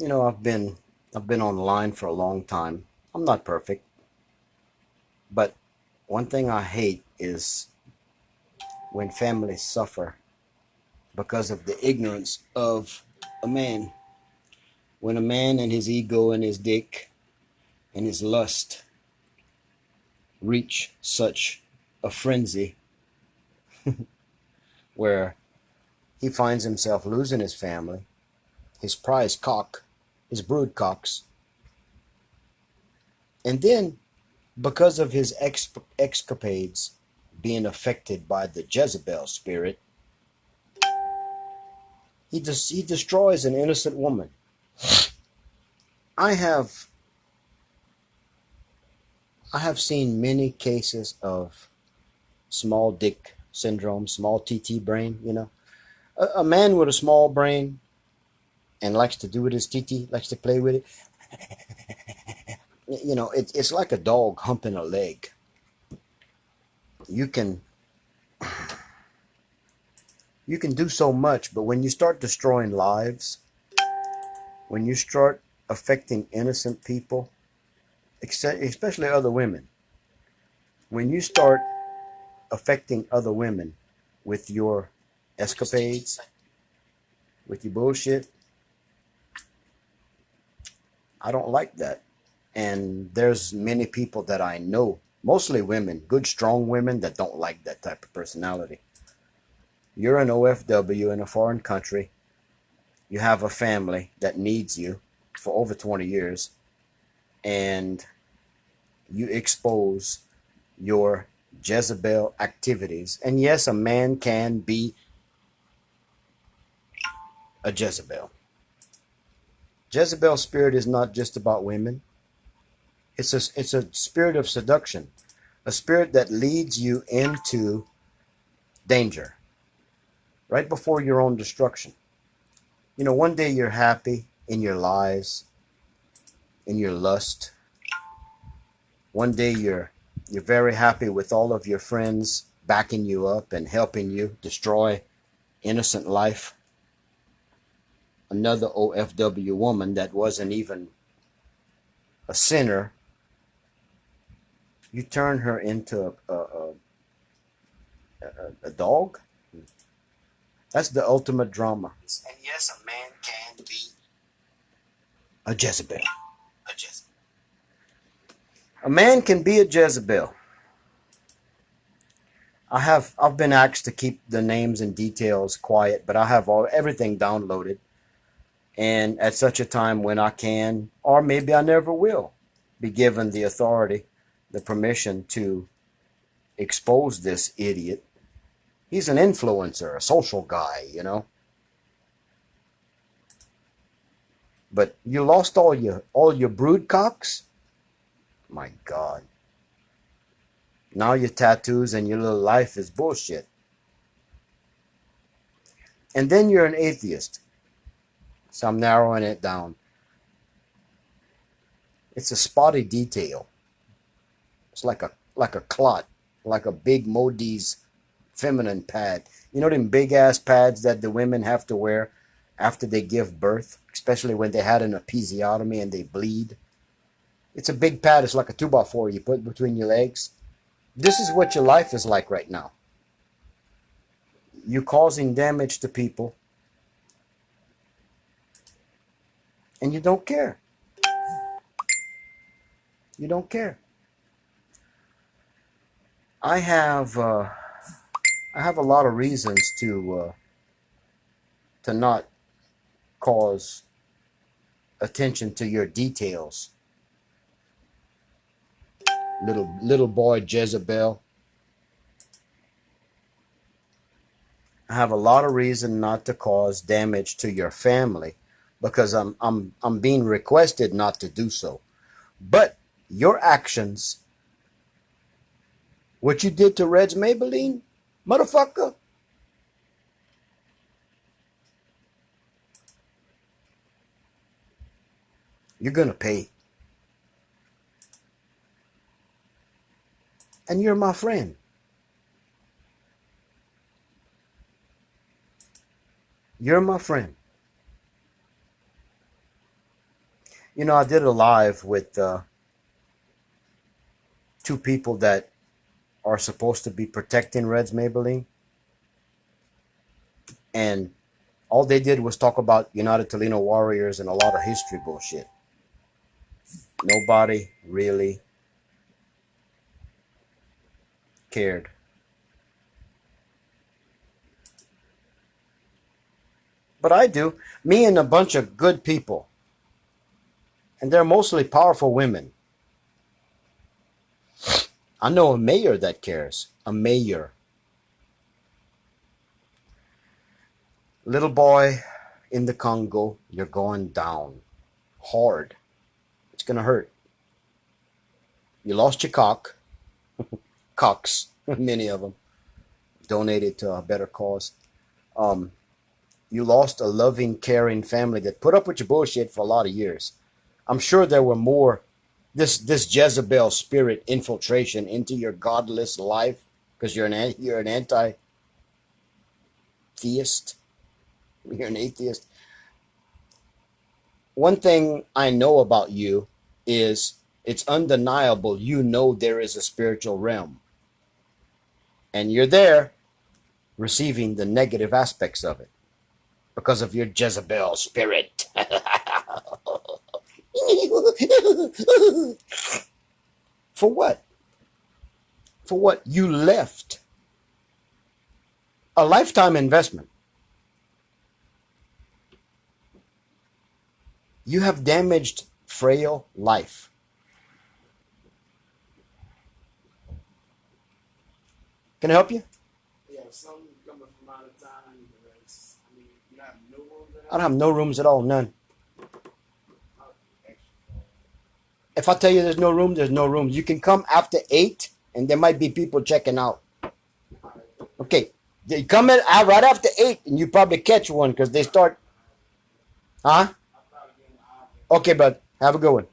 I've been online for a long time. I'm not perfect, but one thing I hate is when families suffer because of the ignorance of a man. When a man and his ego and his dick and his lust reach such a frenzy where he finds himself losing his family, his prize cock, his brood cocks, and then because of his escapades being affected by the Jezebel spirit, he destroys an innocent woman. I have I have seen many cases of small dick syndrome, small TT brain. A man with a small brain and likes to do with his TT, likes to play with it. It's like a dog humping a leg. You can you can do so much, but when you start destroying lives, when you start affecting innocent people, especially other women, when you start affecting other women with your escapades, with your bullshit, I don't like that. And there's many people that I know, mostly women, good, strong women that don't like that type of personality. You're an OFW in a foreign country. You have a family that needs you for over 20 years, and you expose your Jezebel activities. And yes, a man can be a Jezebel. Jezebel spirit is not just about women. It's a spirit of seduction, a spirit that leads you into danger right before your own destruction. One day you're happy in your lies, in your lust. One day you're very happy with all of your friends backing you up and helping you destroy innocent life. Another OFW woman that wasn't even a sinner, you turn her into a dog. That's the ultimate drama. And yes, a man can be a Jezebel. A man can be a Jezebel. I've been asked to keep the names and details quiet, but I have everything downloaded. And at such a time when I can, or maybe I never will, be given the authority, the permission to expose this idiot. He's an influencer, a social guy. But you lost all your brood cocks? My God. Now your tattoos and your little life is bullshit. And then you're an atheist. So I'm narrowing it down. It's a spotty detail. It's like a clot, like a big Modi's feminine pad. You know them big ass pads that the women have to wear after they give birth, especially when they had an episiotomy and they bleed. It's a big pad. It's like a 2x4 you put between your legs. This is what your life is like right now. You're causing damage to people, and you don't care. You don't care. I have I have a lot of reasons to not cause attention to your details, little boy Jezebel. I have a lot of reason not to cause damage to your family because I'm being requested not to do so. But your actions, what you did to Red's Maybelline, motherfucker, you're gonna pay. And you're my friend. You're my friend. You know, I did a live with two people that are supposed to be protecting Reds Maybelline, and all they did was talk about United Toledo Warriors and a lot of history bullshit. Nobody really cared. But I do. Me and a bunch of good people. And they're mostly powerful women. I know a mayor that cares. A mayor. Little boy in the Congo, you're going down. Hard. It's going to hurt. You lost your cock. Cocks. Many of them. Donated to a better cause. You lost a loving, caring family that put up with your bullshit for a lot of years. I'm sure there were more. This Jezebel spirit infiltration into your godless life because you're an anti-theist. You're an atheist. One thing I know about you is it's undeniable. You know there is a spiritual realm, and you're there receiving the negative aspects of it because of your Jezebel spirit. For what? For what? You left a lifetime investment. You have damaged frail life. Can I help you? Yeah, some coming from out of town. I mean, you have no rooms at all? I don't have no rooms at all, none. If I tell you there's no room, there's no rooms. You can come after 8, and there might be people checking out. Okay, they come in right after 8, and you probably catch one because they start. Huh? Okay, bud. Have a good one.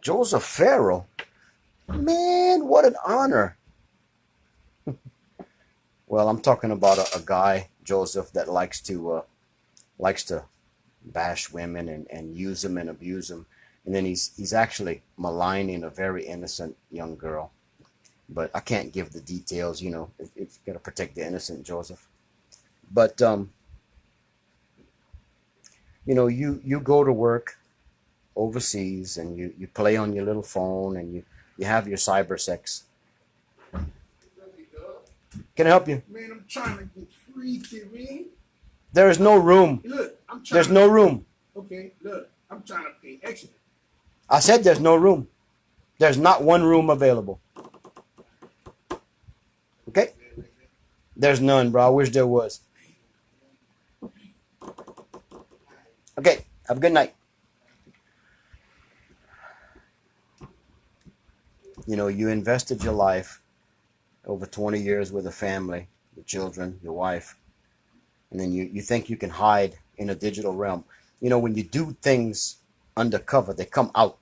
Joseph Farrell. Man, what an honor. Well, I'm talking about a guy, Joseph, that likes to bash women and use them and abuse them, and then he's actually maligning a very innocent young girl. But I can't give the details. You know, it's got to protect the innocent, Joseph. But you know, you go to work overseas and you play on your little phone and you have your cyber sex. Can I help you? Man, I'm trying to get freaky, man. There is no room. Look, I'm trying. There's no room. Okay, look, I'm trying to pay extra. I said there's no room. There's not one room available. Okay? There's none, bro. I wish there was. Okay, have a good night. You know, you invested your life over 20 years with a family, your children, your wife, and then you think you can hide in a digital realm. You know, when you do things undercover, they come out.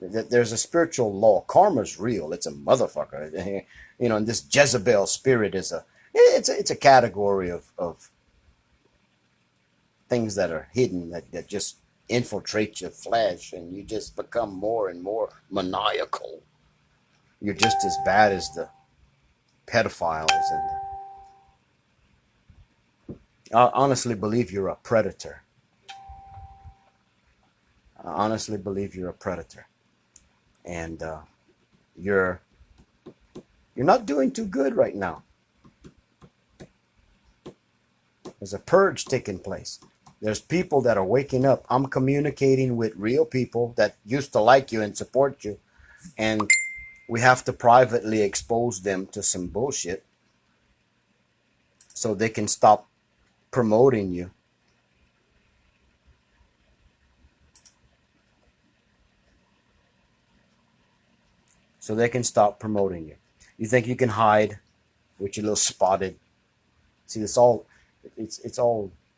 There's a spiritual law. Karma's real. It's a motherfucker. You know, and this Jezebel spirit is it's a category of things that are hidden that just infiltrate your flesh, and you just become more and more maniacal. You're just as bad as the pedophiles, and I honestly believe you're a predator. I honestly believe you're a predator, and you're not doing too good right now. There's a purge taking place. There's people that are waking up. I'm communicating with real people that used to like you and support you, and we have to privately expose them to some bullshit so they can stop promoting you. So they can stop promoting you. You think you can hide with your little spotted? See, it's all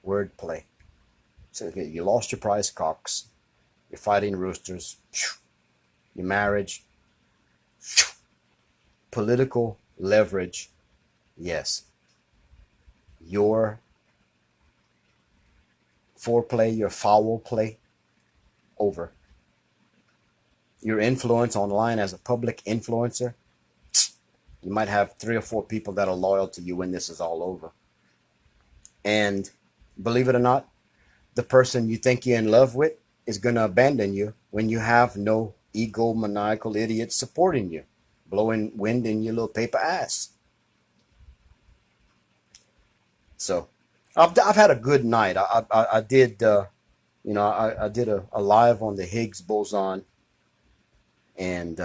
wordplay. So okay, you lost your prize cocks. You're fighting roosters. Your marriage. Political leverage. Yes. Your foreplay, your foul play over. Your influence online as a public influencer, you might have 3 or 4 people that are loyal to you when this is all over. And believe it or not, the person you think you're in love with is going to abandon you when you have no egomaniacal idiots supporting you, blowing wind in your little paper ass. So I've had a good night. I did, I did a live on the Higgs boson and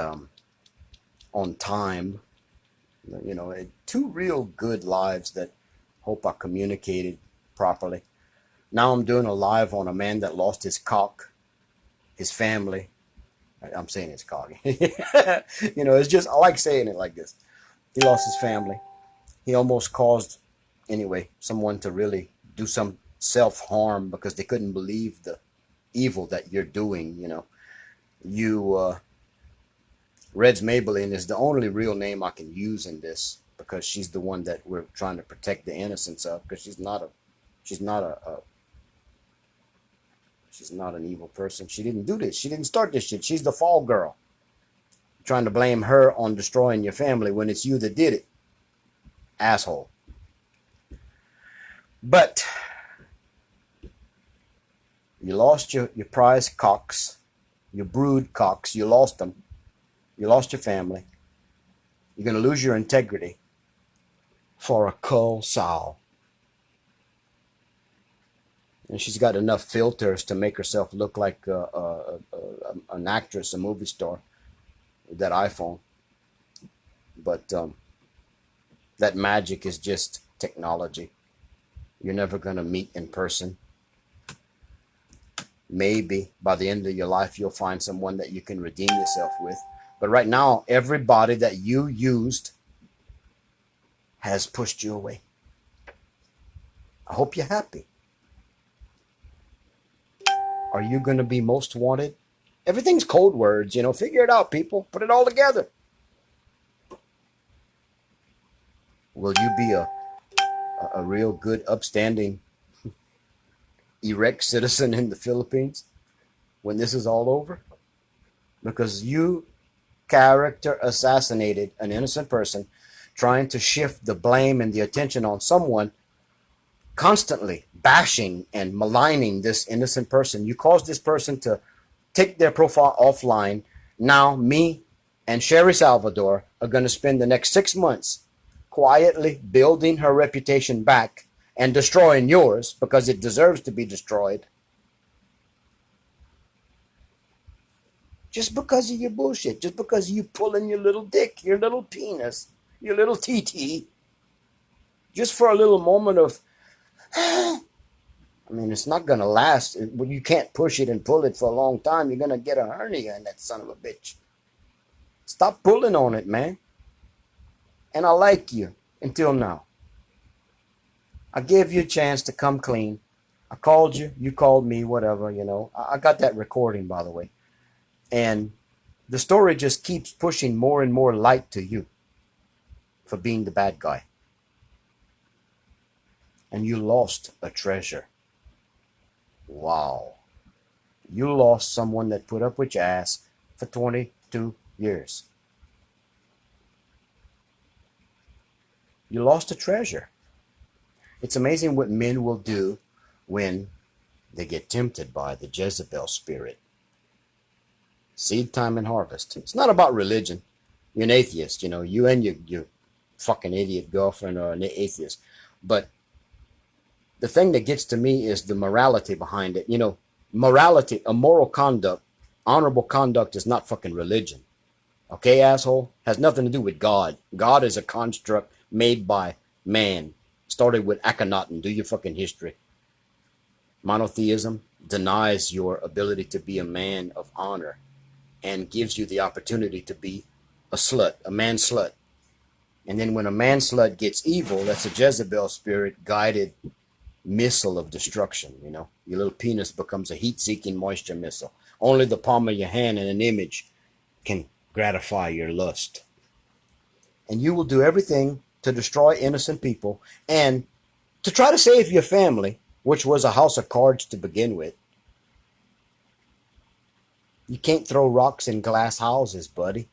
on time. 2 real good lives that hope I communicated properly. Now I'm doing a live on a man that lost his cock, his family. I'm saying his cock. It's just, I like saying it like this. He lost his family. He almost caused, anyway, someone to really do some self-harm because they couldn't believe the evil that you're doing, Reds Maybelline is the only real name I can use in this because she's the one that we're trying to protect the innocence of, because she's not an evil person. She didn't do this. She didn't start this shit. She's the fall girl. Trying to blame her on destroying your family when it's you that did it. Asshole. But you lost your prize cocks, your brood cocks. You lost them. You lost your family. You're going to lose your integrity for a cull sow. And she's got enough filters to make herself look like an actress, a movie star, with that iPhone. But that magic is just technology. You're never going to meet in person. Maybe by the end of your life, you'll find someone that you can redeem yourself with. But right now, everybody that you used has pushed you away. I hope you're happy. Are you going to be most wanted? Everything's code words, Figure it out, people. Put it all together. Will you be a real good, upstanding, erect citizen in the Philippines when this is all over? Because you character assassinated an innocent person, trying to shift the blame and the attention on someone, constantly bashing and maligning this innocent person. You caused this person to take their profile offline. Now me and Sherry Salvador are going to spend the next 6 months quietly building her reputation back and destroying yours because it deserves to be destroyed. Just because of your bullshit, just because of you pulling your little dick, your little penis, your little TT, just for a little moment of, it's not going to last. You can't push it and pull it for a long time. You're going to get a hernia in that son of a bitch. Stop pulling on it, man. And I like you until now. I gave you a chance to come clean. I called you, you called me, whatever, I got that recording, by the way. And the story just keeps pushing more and more light to you for being the bad guy. And you lost a treasure. Wow. You lost someone that put up with your ass for 22 years. You lost a treasure. It's amazing what men will do when they get tempted by the Jezebel spirit. Seed time and harvest. It's not about religion. You're an atheist, you and your fucking idiot girlfriend are an atheist. But the thing that gets to me is the morality behind it. Morality, a moral conduct, honorable conduct is not fucking religion. Okay, asshole? Has nothing to do with God. God is a construct made by man. Started with Akhenaten. Do your fucking history. Monotheism denies your ability to be a man of honor and gives you the opportunity to be a slut, a man slut. And then when a man slut gets evil, that's a Jezebel spirit guided missile of destruction, Your little penis becomes a heat-seeking moisture missile. Only the palm of your hand and an image can gratify your lust. And you will do everything to destroy innocent people and to try to save your family which was a house of cards to begin with. You can't throw rocks in glass houses, buddy.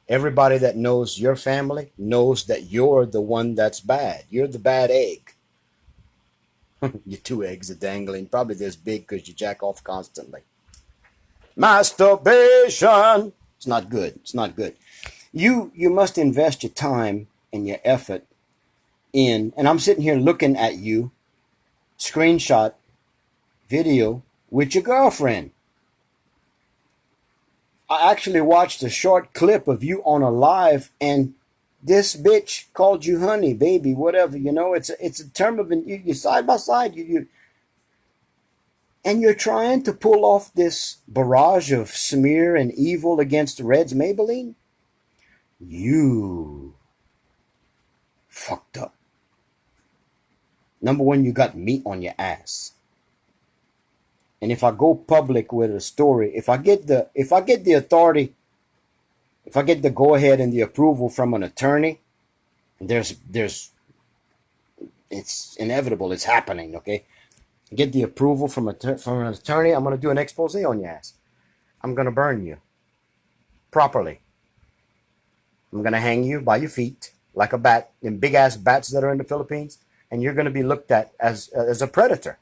Everybody that knows your family knows that you're the one that's bad. You're the bad egg. Your two eggs are dangling, probably this big because you jack off constantly. Masturbation. It's not good. It's not good. You must invest your time and your effort in, and I'm sitting here looking at you, screenshot video with your girlfriend. I actually watched a short clip of you on a live, and this bitch called you honey, baby, whatever. You know, it's a term of you side by side. And you're trying to pull off this barrage of smear and evil against Red's Maybelline. You fucked up. Number one, you got meat on your ass. And if I go public with a story, if I get the authority, if I get the go ahead and the approval from an attorney, there's it's inevitable, it's happening, okay? Get the approval from an attorney, I'm gonna do an expose on your ass. I'm gonna burn you properly. I'm gonna hang you by your feet like a bat, in big ass bats that are in the Philippines, and you're gonna be looked at as a predator.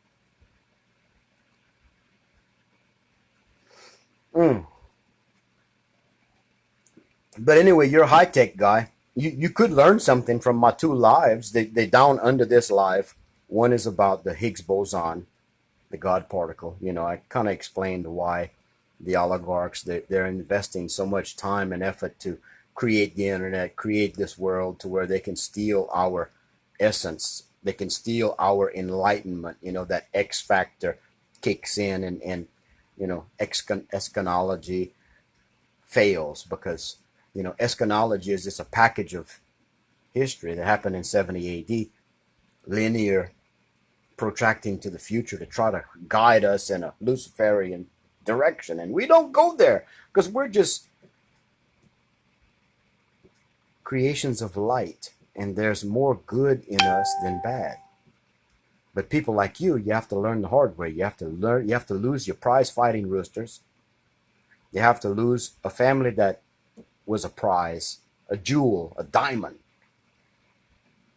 But anyway, you're a high-tech guy. You could learn something from my two lives. They down under this live. One is about the Higgs boson, the God particle. You know, I kind of explained why the oligarchs, they're investing so much time and effort to create the internet, create this world to where they can steal our essence. They can steal our enlightenment. You know, that X factor kicks in, and you know, eschatology fails because, you know, eschatology is just a package of history that happened in 70 AD, linear, protracting to the future to try to guide us in a Luciferian direction. And we don't go there because we're just creations of light, and there's more good in us than bad. But people like you have to learn the hard way. You have to lose your prize fighting roosters. You have to lose a family that was a prize, a jewel, a diamond.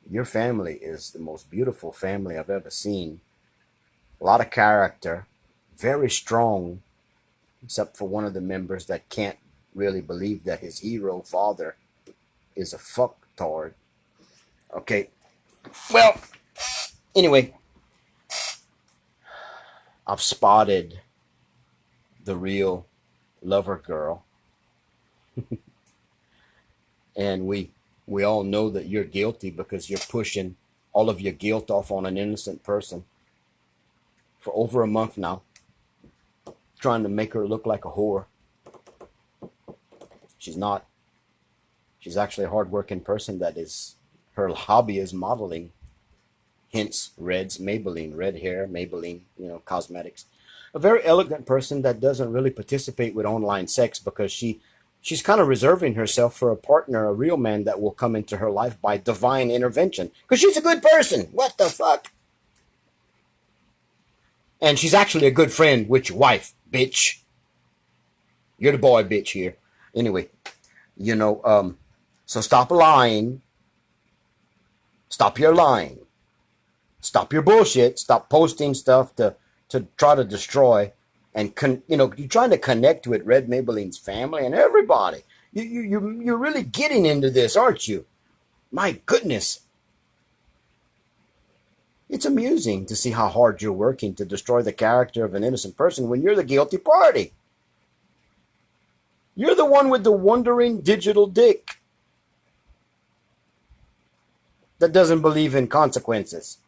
Your family is the most beautiful family I've ever seen. A lot of character, very strong, except for one of the members that can't really believe that his hero father is a fucktard. Okay, well, anyway, I've spotted the real lover girl. And we all know that you're guilty because you're pushing all of your guilt off on an innocent person for over a month now, trying to make her look like a whore. She's not. She's actually a hardworking person that is, her hobby is modeling. Hence, Red's Maybelline, red hair, Maybelline, you know, cosmetics. A very elegant person that doesn't really participate with online sex because she's kind of reserving herself for a partner, a real man that will come into her life by divine intervention. Because she's a good person. What the fuck? And she's actually a good friend with your wife, bitch. You're the boy, bitch, here. Anyway, you know, so stop lying. Stop your lying. Stop your bullshit. Stop posting stuff to try to destroy. And you know, you're trying to connect with Red Maybelline's family and everybody. You're really getting into this, aren't you? My goodness. It's amusing to see how hard you're working to destroy the character of an innocent person when you're the guilty party. You're the one with the wandering digital dick that doesn't believe in consequences.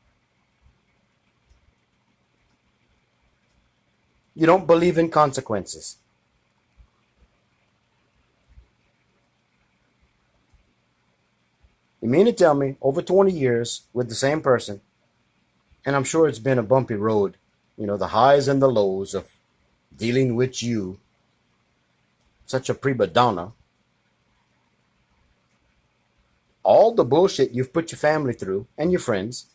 You don't believe in consequences. You mean to tell me, over 20 years with the same person, and I'm sure it's been a bumpy road, you know, the highs and the lows of dealing with you, such a prima donna, all the bullshit you've put your family through and your friends,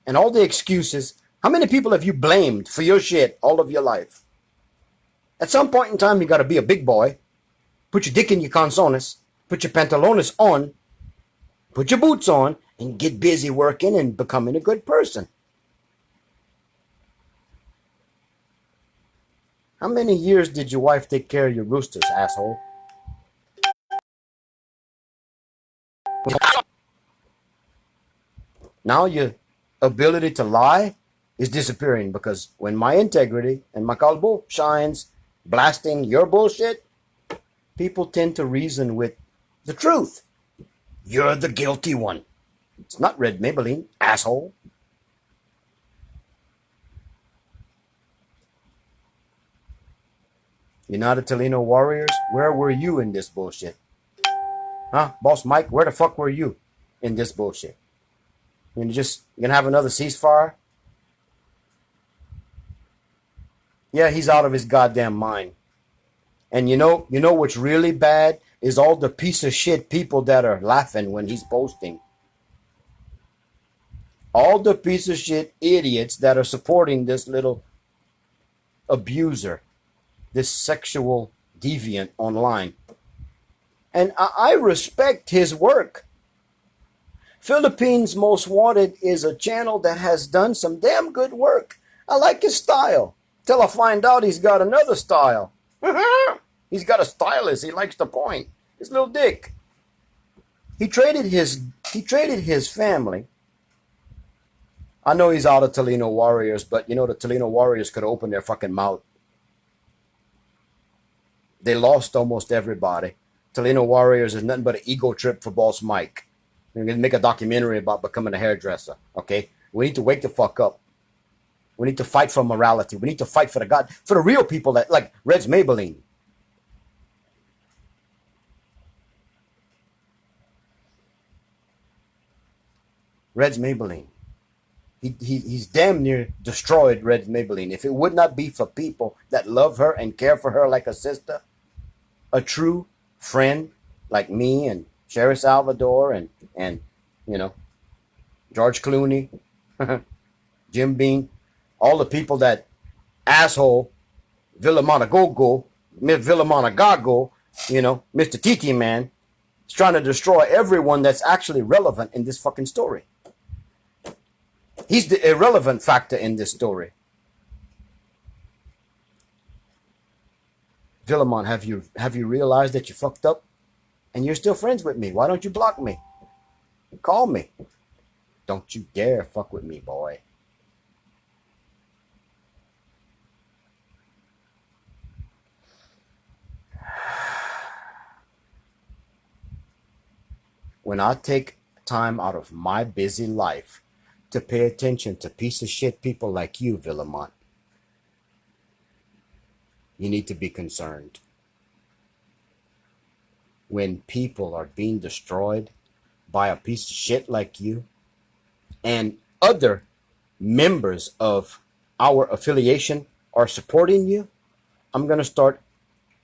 and all the excuses How many people have you blamed for your shit all of your life? At some point in time, you got to be a big boy. Put your dick in your calzones. Put your pantalones on. Put your boots on. And get busy working and becoming a good person. How many years did your wife take care of your roosters, asshole? Now your ability to lie is disappearing because when my integrity and my calbo shines blasting your bullshit, people tend to reason with the truth. You're the guilty one. It's not Red Maybelline, asshole. United Toledo Warriors, where were you in this bullshit? Huh? Boss Mike, where the fuck were you in this bullshit? You're gonna have another ceasefire? Yeah, he's out of his goddamn mind. And you know what's really bad is all the piece of shit people that are laughing when he's posting. All the piece of shit idiots that are supporting this little abuser, this sexual deviant online. And I respect his work. Philippines Most Wanted is a channel that has done some damn good work. I like his style. Till I find out he's got another style. He's got a stylist. He likes to point. His little dick. He traded his family. I know he's out of Toledo Warriors, but you know the Toledo Warriors could open their fucking mouth. They lost almost everybody. Toledo Warriors is nothing but an ego trip for Boss Mike. We're going to make a documentary about becoming a hairdresser, okay? We need to wake the fuck up. We need to fight for morality. We need to fight for the real people that, like Reds Maybelline. Reds Maybelline. He's damn near destroyed Red Maybelline. If it would not be for people that love her and care for her like a sister, a true friend like me and Sherry Salvador and you know, George Clooney, Jim Beam, all the people that asshole Villamanagogo, Villamanagogo, you know, Mr. Titi Man is trying to destroy everyone that's actually relevant in this fucking story. He's the irrelevant factor in this story. Villamon, have you realized that you fucked up? And you're still friends with me. Why don't you block me? Call me. Don't you dare fuck with me, boy. When I take time out of my busy life to pay attention to piece of shit people like you, Villamont, you need to be concerned. When people are being destroyed by a piece of shit like you and other members of our affiliation are supporting you, I'm going to start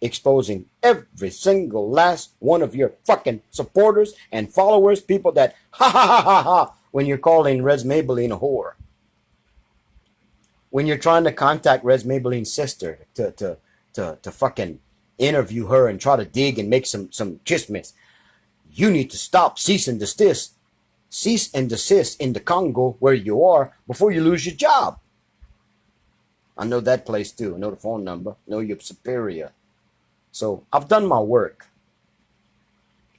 exposing every single last one of your fucking supporters and followers, people that ha ha ha ha ha when you're calling Reds Maybelline a whore. When you're trying to contact Reds Maybelline's sister to fucking interview her and try to dig and make some chismes, you need to stop, cease and desist in the Congo where you are before you lose your job. I know that place too. I know the phone number. I know your superior. So I've done my work.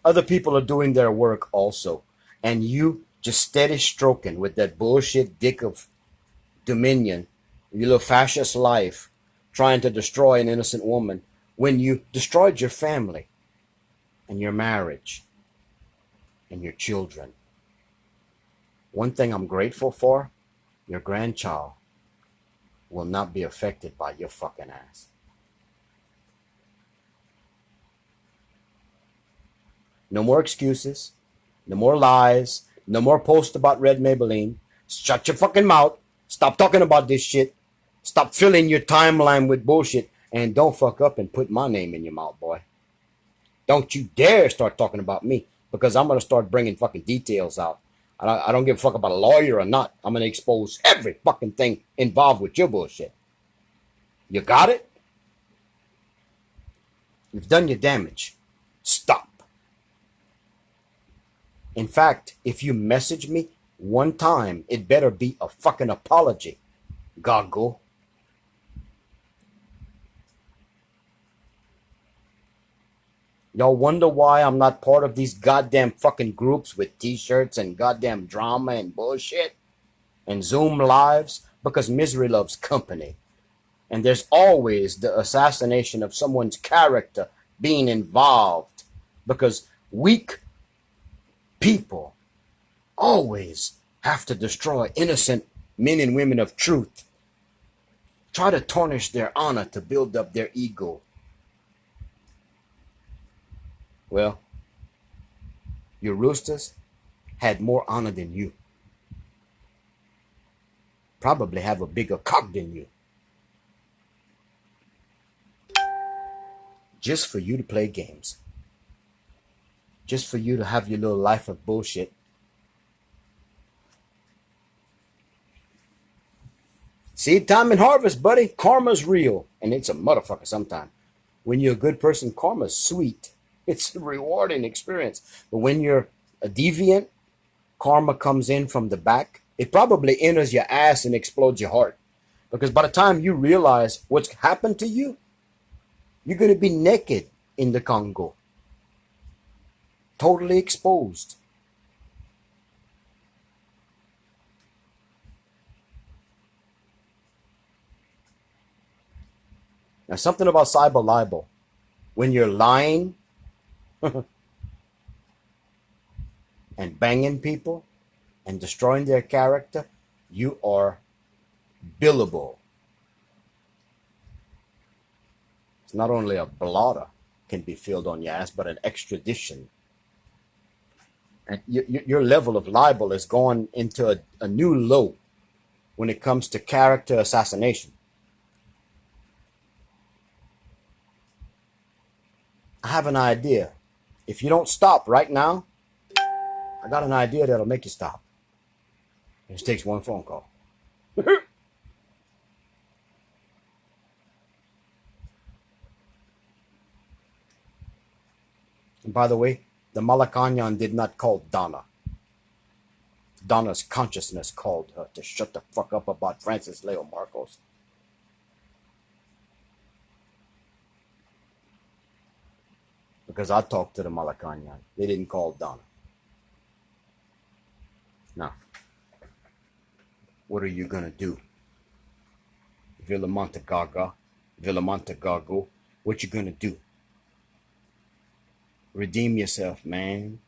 Other people are doing their work also. And you just steady stroking with that bullshit dick of dominion, your little fascist life, trying to destroy an innocent woman when you destroyed your family and your marriage and your children. One thing I'm grateful for, your grandchild will not be affected by your fucking ass. No more excuses, no more lies, no more posts about Red Maybelline. Shut your fucking mouth. Stop talking about this shit. Stop filling your timeline with bullshit. And don't fuck up and put my name in your mouth, boy. Don't you dare start talking about me, because I'm going to start bringing fucking details out. I don't give a fuck about a lawyer or not. I'm going to expose every fucking thing involved with your bullshit. You got it? You've done your damage. Stop. In fact, if you message me one time, it better be a fucking apology. Goggle. Y'all wonder why I'm not part of these goddamn fucking groups with t-shirts and goddamn drama and bullshit and Zoom lives? Because misery loves company. And there's always the assassination of someone's character being involved. Because weak people always have to destroy innocent men and women of truth. Try to tarnish their honor to build up their ego. Well, your roosters had more honor than you. Probably have a bigger cock than you. Just for you to play games. Just for you to have your little life of bullshit. Seed time and harvest, buddy. Karma's real. And it's a motherfucker sometime. When you're a good person, karma's sweet. It's a rewarding experience. But when you're a deviant, karma comes in from the back. It probably enters your ass and explodes your heart. Because by the time you realize what's happened to you, you're going to be naked in the Congo. Totally exposed. Now, something about cyber libel. When you're lying and banging people and destroying their character, you are billable. It's not only a blotter can be filled on your ass, but an extradition. And your level of libel is going into a new low when it comes to character assassination. I have an idea. If you don't stop right now, I got an idea that'll make you stop. It just takes one phone call. And by the way, the Malacanang did not call Donna. Donna's consciousness called her to shut the fuck up about Francis Leo Marcos. Because I talked to the Malacanang. They didn't call Donna. Now, what are you going to do? Villamonte Gago, what you going to do? Redeem yourself, man.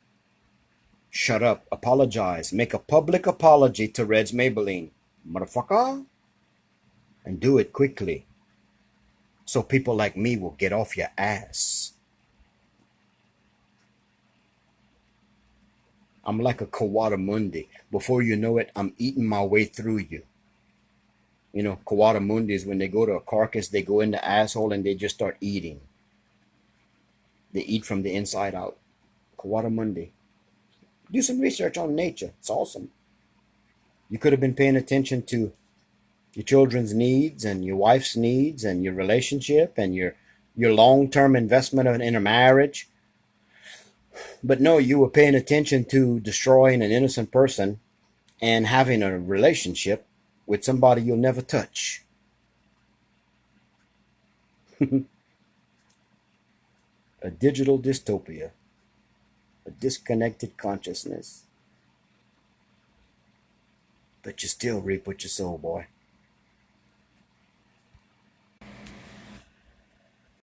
Shut up. Apologize. Make a public apology to Reds Maybelline. Motherfucker. And do it quickly. So people like me will get off your ass. I'm like a Kawadamundi. Before you know it, I'm eating my way through you. You know, Kawadamundi is when they go to a carcass, they go in the asshole and they just start eating. They eat from the inside out. Kawadamundi. Do some research on nature. It's awesome. You could have been paying attention to your children's needs and your wife's needs and your relationship and your long-term investment in a marriage. But no, you were paying attention to destroying an innocent person and having a relationship with somebody you'll never touch. A digital dystopia. A disconnected consciousness. But you still reap what you sow, boy.